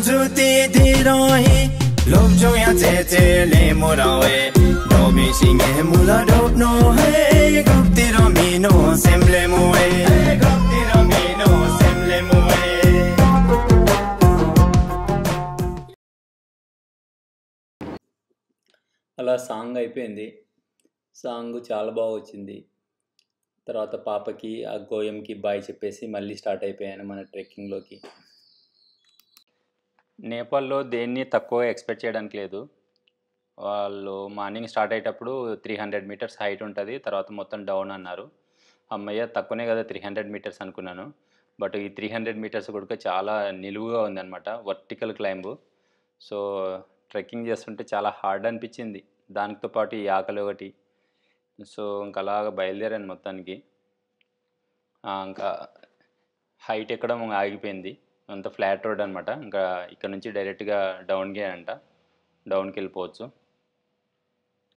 주띠 디로히 롭종야 제제레 모라웨 노비싱에 물러도노헤 겁디로 미노 셈레모웨 겁디로 미노 셈레모웨 అలా సాంగ్ అయిపోయింది. సాంగ్ చాలా బాగా వచ్చింది. తర్వాత పాపకి ఆ గోయంకి బాయ్ చెప్పేసి మళ్ళీ స్టార్ట్ అయిపోయాను మన ట్రెక్కింగ్లోకి. నేపాల్లో దేన్ని తక్కువ ఎక్స్పెక్ట్ చేయడానికి లేదు. వాళ్ళు మార్నింగ్ స్టార్ట్ అయ్యేటప్పుడు 300 మీటర్స్ హైట్ ఉంటుంది, తర్వాత మొత్తం డౌన్ అన్నారు. అమ్మయ్య తక్కువనే కదా 300 మీటర్స్ అనుకున్నాను. బట్ ఈ 300 మీటర్స్ కూడా చాలా నిలువుగా ఉందన్నమాట, వర్టికల్ క్లైంబ్. సో ట్రెక్కింగ్ చేస్తుంటే చాలా హార్డ్ అనిపించింది. దానితో పాటు ఈ ఆకలి ఒకటి. సో ఇంకా అలాగ బయలుదేరాను మొత్తానికి. ఇంకా హైట్ ఎక్కడం ఆగిపోయింది. అంత ఫ్లాట్ రోడ్ అనమాట. ఇంకా ఇక్కడ నుంచి డైరెక్ట్గా డౌన్కి వెళ్ళిపోవచ్చు.